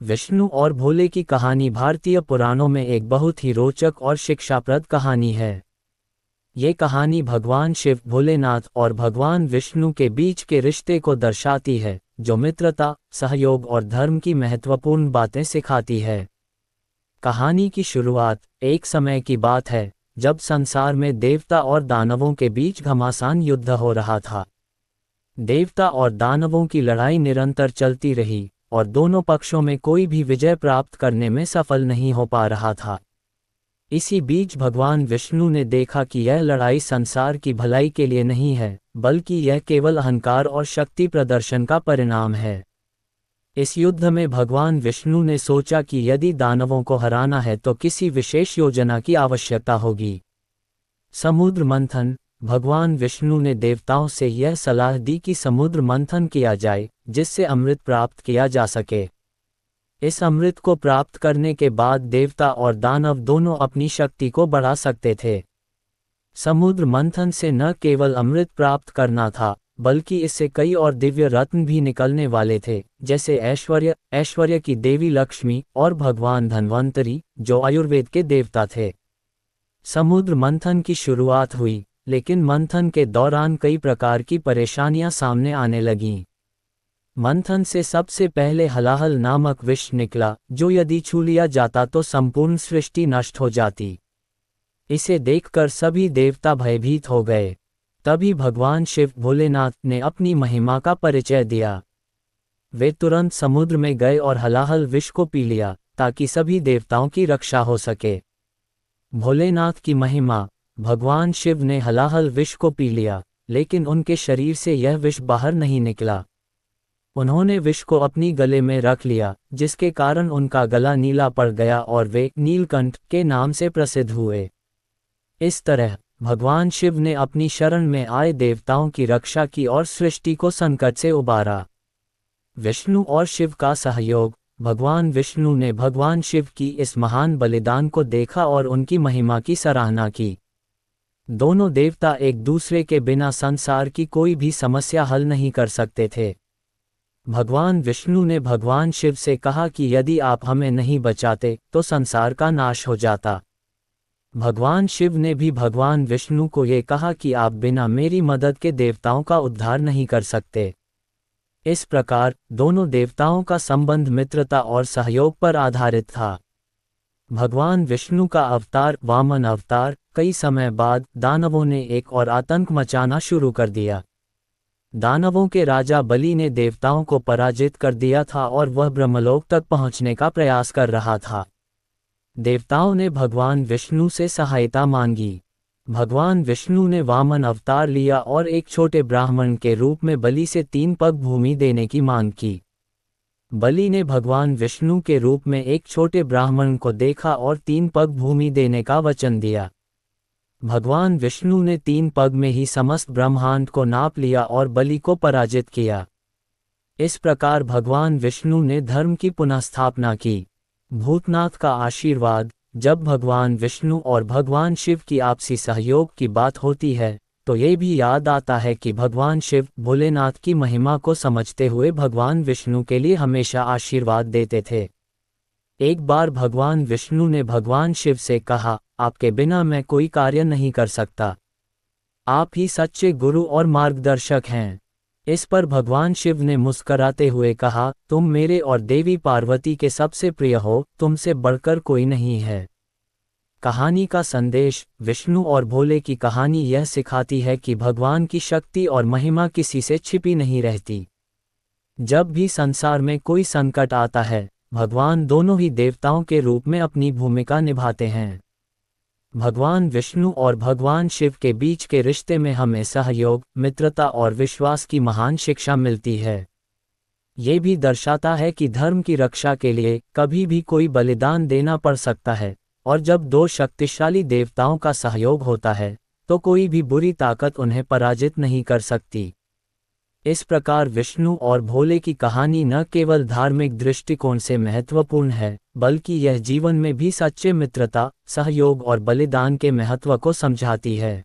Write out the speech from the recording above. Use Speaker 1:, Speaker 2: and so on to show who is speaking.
Speaker 1: विष्णु और भोले की कहानी भारतीय पुराणों में एक बहुत ही रोचक और शिक्षाप्रद कहानी है। ये कहानी भगवान शिव, भोलेनाथ और भगवान विष्णु के बीच के रिश्ते को दर्शाती है, जो मित्रता, सहयोग और धर्म की महत्वपूर्ण बातें सिखाती है। कहानी की शुरुआत एक समय की बात है, जब संसार में देवता और दानवों के बीच घमासान युद्ध हो रहा था। देवता और दानवों की लड़ाई निरंतर चलती रही और दोनों पक्षों में कोई भी विजय प्राप्त करने में सफल नहीं हो पा रहा था। इसी बीच भगवान विष्णु ने देखा कि यह लड़ाई संसार की भलाई के लिए नहीं है, बल्कि यह केवल अहंकार और शक्ति प्रदर्शन का परिणाम है। इस युद्ध में भगवान विष्णु ने सोचा कि यदि दानवों को हराना है तो किसी विशेष योजना की आवश्यकता होगी। समुद्र मंथन। भगवान विष्णु ने देवताओं से यह सलाह दी कि समुद्र मंथन किया जाए, जिससे अमृत प्राप्त किया जा सके। इस अमृत को प्राप्त करने के बाद देवता और दानव दोनों अपनी शक्ति को बढ़ा सकते थे। समुद्र मंथन से न केवल अमृत प्राप्त करना था, बल्कि इससे कई और दिव्य रत्न भी निकलने वाले थे, जैसे ऐश्वर्य की देवी लक्ष्मी और भगवान धन्वंतरी, जो आयुर्वेद के देवता थे। समुद्र मंथन की शुरुआत हुई, लेकिन मंथन के दौरान कई प्रकार की परेशानियां सामने आने लगीं। मंथन से सबसे पहले हलाहल नामक विष निकला, जो यदि छू लिया जाता तो संपूर्ण सृष्टि नष्ट हो जाती। इसे देखकर सभी देवता भयभीत हो गए। तभी भगवान शिव, भोलेनाथ ने अपनी महिमा का परिचय दिया। वे तुरंत समुद्र में गए और हलाहल विष को पी लिया, ताकि सभी देवताओं की रक्षा हो सके। भोलेनाथ की महिमा। भगवान शिव ने हलाहल विष को पी लिया, लेकिन उनके शरीर से यह विष बाहर नहीं निकला। उन्होंने विष को अपनी गले में रख लिया, जिसके कारण उनका गला नीला पड़ गया और वे नीलकंठ के नाम से प्रसिद्ध हुए। इस तरह भगवान शिव ने अपनी शरण में आए देवताओं की रक्षा की और सृष्टि को संकट से उबारा। विष्णु और शिव का सहयोग। भगवान विष्णु ने भगवान शिव की इस महान बलिदान को देखा और उनकी महिमा की सराहना की। दोनों देवता एक दूसरे के बिना संसार की कोई भी समस्या हल नहीं कर सकते थे। भगवान विष्णु ने भगवान शिव से कहा कि यदि आप हमें नहीं बचाते तो संसार का नाश हो जाता। भगवान शिव ने भी भगवान विष्णु को ये कहा कि आप बिना मेरी मदद के देवताओं का उद्धार नहीं कर सकते। इस प्रकार दोनों देवताओं का संबंध मित्रता और सहयोग पर आधारित था। भगवान विष्णु का अवतार, वामन अवतार। कई समय बाद दानवों ने एक और आतंक मचाना शुरू कर दिया। दानवों के राजा बलि ने देवताओं को पराजित कर दिया था और वह ब्रह्मलोक तक पहुंचने का प्रयास कर रहा था। देवताओं ने भगवान विष्णु से सहायता मांगी। भगवान विष्णु ने वामन अवतार लिया और एक छोटे ब्राह्मण के रूप में बलि से 3 पग भूमि देने की मांग की। बलि ने भगवान विष्णु के रूप में एक छोटे ब्राह्मण को देखा और 3 पग भूमि देने का वचन दिया। भगवान विष्णु ने 3 पग में ही समस्त ब्रह्मांड को नाप लिया और बलि को पराजित किया। इस प्रकार भगवान विष्णु ने धर्म की पुनःस्थापना की। भूतनाथ का आशीर्वाद। जब भगवान विष्णु और भगवान शिव की आपसी सहयोग की बात होती है, तो ये भी याद आता है कि भगवान शिव, भोलेनाथ की महिमा को समझते हुए भगवान विष्णु के लिए हमेशा आशीर्वाद देते थे। एक बार भगवान विष्णु ने भगवान शिव से कहा, आपके बिना मैं कोई कार्य नहीं कर सकता। आप ही सच्चे गुरु और मार्गदर्शक हैं। इस पर भगवान शिव ने मुस्कराते हुए कहा, तुम मेरे और देवी पार्वती के सबसे प्रिय हो, तुमसे बढ़कर कोई नहीं है। कहानी का संदेश। विष्णु और भोले की कहानी यह सिखाती है कि भगवान की शक्ति और महिमा किसी से छिपी नहीं रहती। जब भी संसार में कोई संकट आता है, भगवान दोनों ही देवताओं के रूप में अपनी भूमिका निभाते हैं। भगवान विष्णु और भगवान शिव के बीच के रिश्ते में हमें सहयोग, मित्रता और विश्वास की महान शिक्षा मिलती है। ये भी दर्शाता है कि धर्म की रक्षा के लिए कभी भी कोई बलिदान देना पड़ सकता है, और जब 2 शक्तिशाली देवताओं का सहयोग होता है, तो कोई भी बुरी ताकत उन्हें पराजित नहीं कर सकती। इस प्रकार विष्णु और भोले की कहानी न केवल धार्मिक दृष्टिकोण से महत्वपूर्ण है, बल्कि यह जीवन में भी सच्चे मित्रता, सहयोग और बलिदान के महत्व को समझाती है।